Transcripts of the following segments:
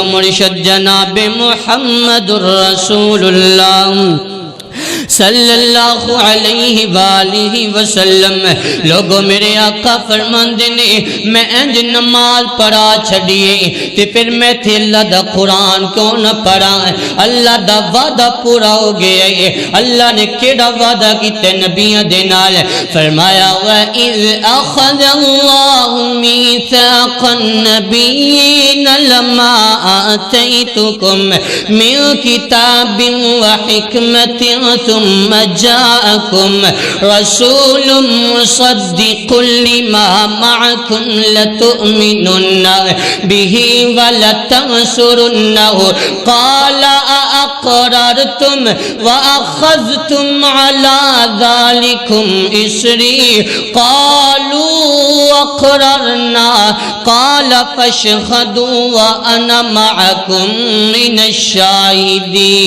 مرشد جناب محمد رسول اللہ صلی اللہ علیہ وآلہ وسلم۔ لوگوں میرے آقا فرماندے نے میں انج نماز پڑھا چھڑیے تے پھر میں تھے اللہ دا قرآن کیوں نہ پڑھا۔ اللہ دا وعدہ پورا ہو گیا ہے۔ اللہ نے کیڑا وعدہ کیتے نبیاں دے نال؟ فرمایا وَإِذْ أَخَذَ اللَّهُ مِيثَاقَ النَّبِيِّينَ لَمَا آتَيْتُكُم مِّن كِتَابٍ وَحِكْمَةٍ ثم جاءكم رسول مصدق لما معكم لتؤمنن به ولتنصرنه قال أأقررتم وأخذتم على ذلكم إصري قالوا أقررنا قال فاشهدوا وأنا معكم من الشاهدين۔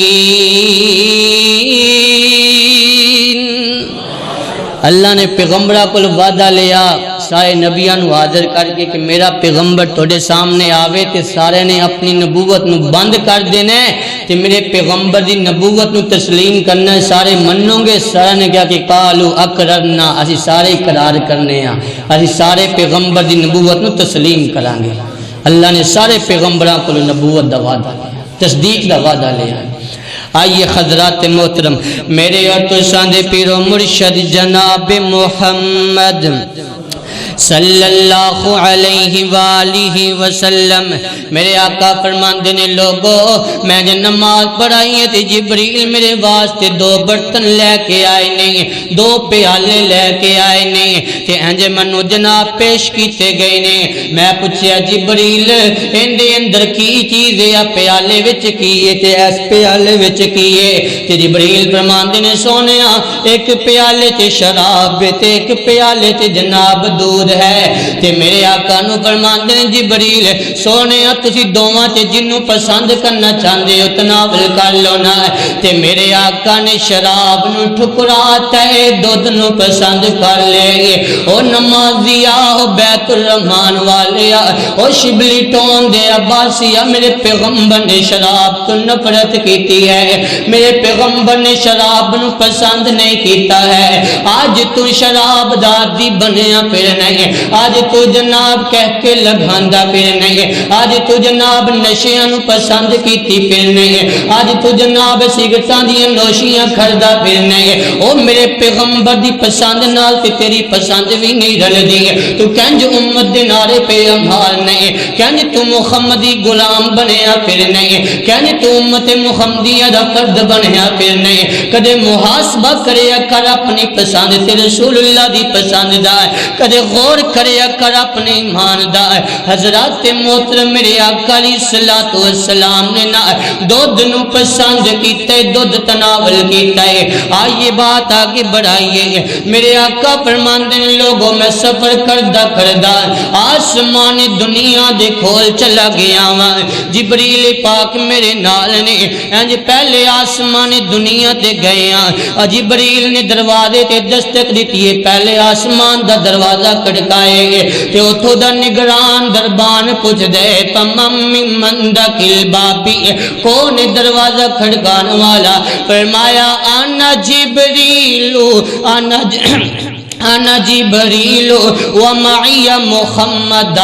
اللہ نے پیغمبرہ کو وعدہ لیا سارے نبیاں نو حاضر کر کے کہ میرا پیغمبر توڑے سامنے آوے تے سارے نے اپنی نبوت نو بند کر دینے تے میرے پیغمبر دی نبوت نو تسلیم کرنا ہے، سارے منوں گے۔ سارے نے کہا کہ قالو اقررنا، اسی سارے اقرار کرنے ہیں، اسی سارے پیغمبر دی نبوت نو تسلیم کرانگے۔ اللہ نے سارے پیغمبران کو نبوت دا وعدہ لیا، تصدیق دا وعدہ لیا۔ آئیے حضرات محترم، میرے اور تو ساندے پیر و مرشد جناب محمد صلی اللہ علیہ وآلہ وسلم، میرے آقا فرماندے نے لوگو میں نے نماز پڑھائی ہے تے جبریل میرے واسطے دو برتن لے کے آئے نہیں، دو پیالے لے کے آئے نہیں تے انجے منو جناب پیش کیتے گئے نہیں۔ میں پوچھیا جبریل اندے اندر کی چیز ہے؟ پیالے وچ کیے تے اس پیالے وچ کیے؟ تے جبریل فرماندے نے سونیا ایک پیالے تے شراب تے ایک پیالے تے جناب دودھ ہے۔ تے میرے آقا نو فرماندے نے جبریل سونیا تسی دوواں تے جنوں پسند کرنا چاہندے ہو تناول کر لو نا۔ تے میرے آقا نے شراب نو ٹھکراتا ہے، دودھ نو پسند کر لے۔ او نمازیا، او بیت الرحمان والیا، او شبلی ٹون دے عباسیا، میرے پیغمبر نے شراب تو نفرت کیتی ہے، میرے پیغمبر نے شراب نو پسند نہیں کیتا ہے۔ آج تو شراب دادی بنیا پھر نہیں، آج تو جناب کہہ کے لگھاندا پھر نہیں، آج تو جناب نشیاں نو پسند کیتی پھر نہیں، آج تو جناب سگرٹاں دیاں نوشیاں کھڑدا پھر نہیں۔ او میرے پیغمبر دی پسند نال تے تیری پسند بھی نہیں رلدی۔ تو کنج امت دے نعرے پہ امال نہیں، کنج تو محمدی غلام بنیا پھر نہیں، کنج تو امت محمدیہ دا فرد بنیا پھر نہیں۔ کدے محاسبہ کرے کر اپنی پسند تے رسول اللہ دی پسند دا، کدے غور کرے کر اپنے ایمان دا۔ حضرات محترم میرے آقا علیہ السلام نے نہ دودھ نو پسند کیتا ہے، دودھ تناول کیتا ہے۔ آئیے بات آگے بڑھائیے، میرے آقا فرماندے ہیں لوگوں میں سفر کردہ آسمان دنیا دے کھول چلا گیا ہاں، جبریل پاک میرے نال نے انج پہلے آسمان دنیا تے گئے ہاں، جبریل نے دروازے تے دستک دیتی ہے، پہلے آسمان دا دروازہ کھڑکائے تے اتھوں دا نگران دربان پوچھ دے تمام من داخل بابی کون دروازہ کھڑکان والا؟ فرمایا انا جبریل انا جبریل ومعی محمد،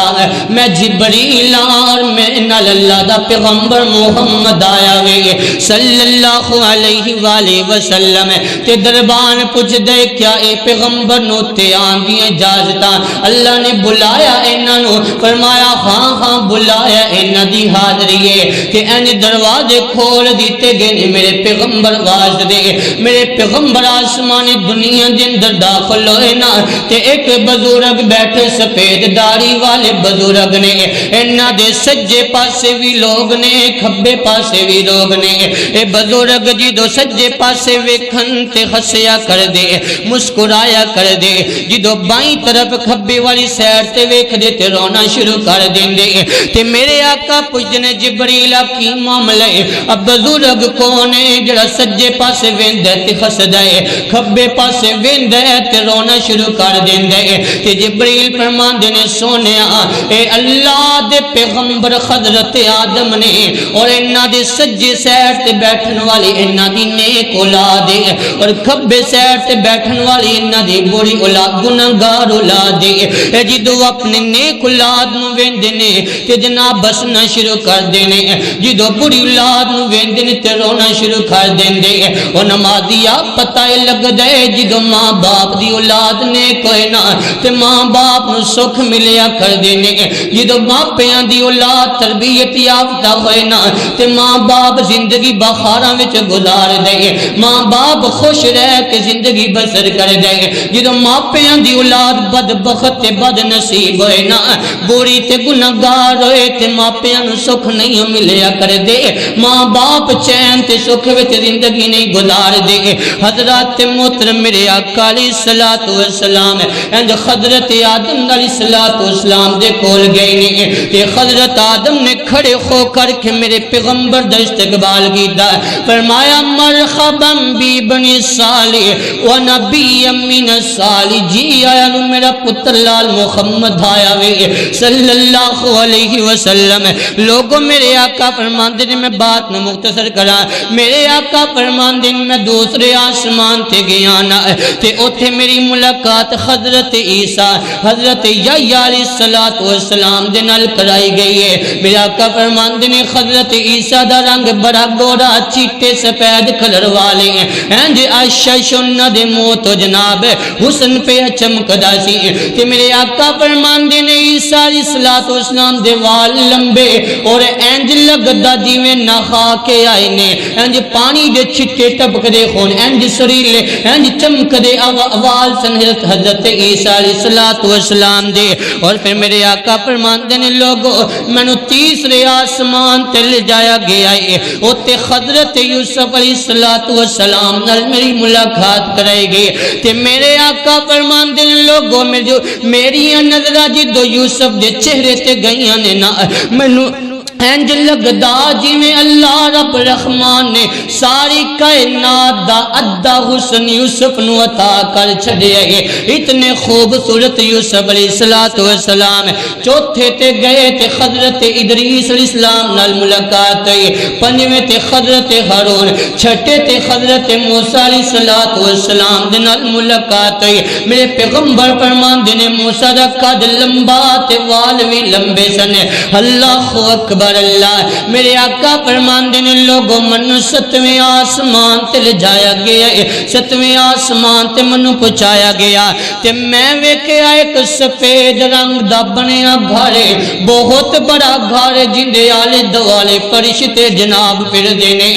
میں جبریل اور میں نال اللہ دا پیغمبر محمد آیا وے صلی اللہ علیہ وآلہ وسلم۔ تے دربان پوچھ دے کیا اے پیغمبر نو تے آن دی اجازتاں؟ اللہ نے بلایا انہاں نو، فرمایا ہاں ہاں بلایا انہاں دی حاضری ہے۔ تے انج دروازے کھول دیتے گئے میرے پیغمبر واسطے، میرے پیغمبر آسمان دنیا دے اندر داخل ہوئے نا تے ایک بزرگ بیٹھے سفید داڑھی والے بزرگ نے، انہاں دے سجے پاسے بھی لوگ نے کھبے پاسے بھی لوگ نے۔ اے بزرگ جدو سجے پاسے ویکھن تے ہسیا کر دے، مسکرایا کر دے، جدو بائیں طرف کھبے والی سائیڈ تے ویکھ دے تے رونا شروع کر دیندے۔ تے میرے آقا پوچھنے جبریل آپ کی معاملہ ہے؟ اب بزرگ کون ہے جڑا سجے پاسے ویندا تے ہسدا ہے، کھبے پاسے ویندا ہے تے رونا رونا شروع کر دیندے تے جبریل فرماندے نے سونیا اے اللہ دے پیغمبر حضرت آدم نے اور انہاں دے سجے سائڈ تے بیٹھن والی انہاں دی نیک اولاد اور کھبے سائڈ تے بیٹھن والی انہاں دی بری اولاد گناہگار اولاد اے جدوں اپنے نیک اولاد نو ویندے نے تے جناب بسنا شروع کر دینے جدوں بری اولاد نو ویندے نے تے رونا شروع کر دیندے او نمازیا پتہ لگ دے جدوں ماں باپ دی اولاد نے کوئی نہ تے ماں باپ نو سکھ ملیا کر دینے جدوں ماپیاں دی اولاد تربیت یافتہ ہوئے نا تے ماں باپ زندگی بخاراں وچ گزار دے ماں باپ خوش رہ کے زندگی بسر کر دے جدوں ماپیاں دی اولاد بدبخت تے بد نصیب ہوئے نا بری تے گناہگار ہوئے تے ماپیاں نو سکھ نہیں ملیا کر دے ماں باپ چین تے سکھ وچ زندگی نہیں گزار دے حضرات محترم میرے آقا علیہ الصلوۃ والسلام اند حضرت آدم علیہ الصلوۃ والسلام دے کول گئے نے تے حضرت آدم نے کھڑے ہو کر کے میرے پیغمبر دا استقبال کیتا فرمایا مرحبا بی بنی صالح و نبی من الصالح جی آیا نو میرا پتر لال محمد آیا وے صلی اللہ علیہ وسلم لوگوں میرے آقا فرماندے نے میں بات نو مختصر کرا میرے آقا فرماندے نے میں دوسرے آسمان تے گیا نا تے اوتھے میری ملاقات حضرت عیسیٰ حضرت یحییٰ علیہ الصلوۃ والسلام دے نال کرائی گئی ہے میرے آقا فرماندے نے حضرت عیسیٰ دا رنگ بڑا گورا چیٹے سفید کلر والے ہیں جی عائشہ سنہ دے منہ تو جناب حسن پہ چمکدا سی تے میرے آقا فرماندے نے عیسیٰ علیہ الصلوۃ والسلام دے وال لمبے اور انج لگدا جویں نہا کے آئے نے انج پانی دے چھٹے ٹپکدے ہون انج سریلے انج چمکدے وال سن حضرت عیسیٰ علیہ الصلوۃ والسلام دے اور پھر میرے آقا فرماندے نے لوگو مینوں تیسرے آسمان تے لے جایا گیا ہے اوتے حضرت یوسف علیہ الصلوۃ والسلام نال میری ملاقات کرائی گئی تے میرے آقا فرماندے نے لوگو میری نظراں جدوں یوسف دے چہرے تے گئیاں نے نا مینوں انج لگدا جویں اللہ رب رحمان نے ساری کائنات دا ادھا حسن یوسف نو عطا کر چھڈیا ہے اتنے خوبصورت یوسف علیہ الصلوۃ والسلام چوتھے تے گئے تے حضرت ادریس علیہ السلام نال ملاقات ہوئی پنجویں تے حضرت ہارون چھٹے تے حضرت موسیٰ علیہ الصلوۃ والسلام دے نال ملاقات ہوئی میرے پیغمبر فرماندے نے موسیٰ دا قد لمبا تے وال وی لمبے سن اللہ اکبر اللہ میرے آقا فرماندے نے لوگوں منو ستویں آسمان تے لے جایا گیا ستویں آسمان تے منو پہنچایا گیا تے میں ویکھیا ایک سفید رنگ دا بنیا گھر بہت بڑا گھر جندے آلے دوالے فرشتے جناب پھر دینے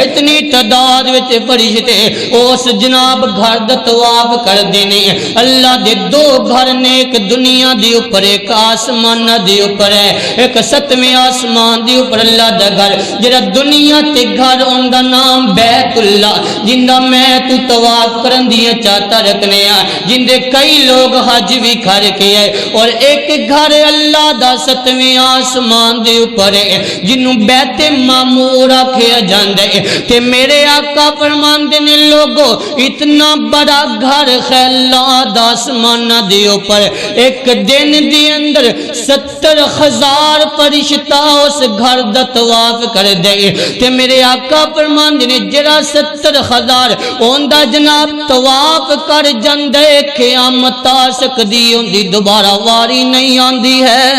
اتنی تعداد وچ فرشتے اس جناب گھر دا طواف کر دینے اللہ دے دو گھر نے ایک دنیا دی اوپر ایک آسمان دی اوپر ہے ایک ستویں آسمان دی اوپر اللہ دا گھر جڑا دنیا تے گھر ان دا نام بیت اللہ جندا میں تو طواف کرن دی چاہتا رکھنے آ جندے کئی لوگ حج بھی کر کے آئے اور ایک گھر اللہ دا ستویں آسمان دے اوپر ہے جنوں بیت معمور آکھیا جاندا ہے تے میرے آقا فرماندے نے لوگو اتنا بڑا گھر ہے اللہ دا آسمان دے اوپر ایک دن دے اندر 70,000 فرشتہ اس گھر دا طواف کر دے تے میرے آقا فرماندے نے جڑا 70,000 اوندا جناب طواف کر جاندے قیامت آ سکدی ہوندی دوبارہ واری نہیں آندی ہے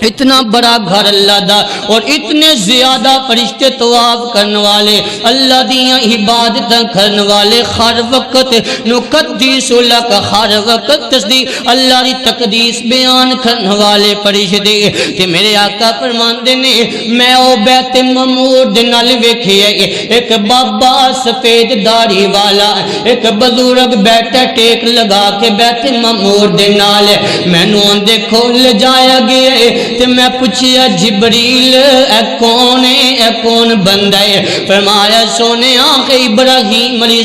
اتنا بڑا گھر اللہ دا اور اتنے زیادہ فرشتے طواف کرنے والے اللہ دیاں عبادتاں کرنے والے ہر وقت نقدس لک ہر وقت تصدیق اللہ دی تقدیس بیان کرنے والے فرشتے کہ میرے آقا فرماندے نے میں او بیت معمور دے نال ویکھیا ایک بابا سفید داڑھی والا ایک بزرگ بیٹھا ٹیک لگا کے بیت معمور دے نال مینوں دیکھو لے جایا گیا تے میں پوچھیا جبریل اے کون ہے، اے کون بندہ ہے؟ فرمایا سونے آنکھ ابراہیم علیہ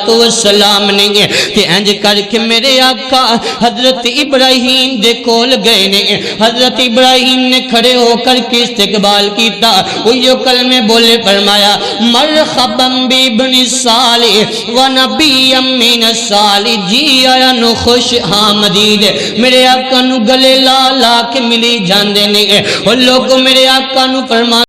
السلام نے تے انج کر کے میرے آقا حضرت ابراہیم دے کول گئے نے، حضرت ابراہیم نے کھڑے ہو کر کے استقبال کیتا، وہی کلمے بولے، فرمایا مرحبا بابن صالح و نبی من الصالح، جی آیا نو خوش آمدید۔ میرے آقا نو گلے لا لا کے ملی جاندے نے، اور لوگ میرے آقا نو فرما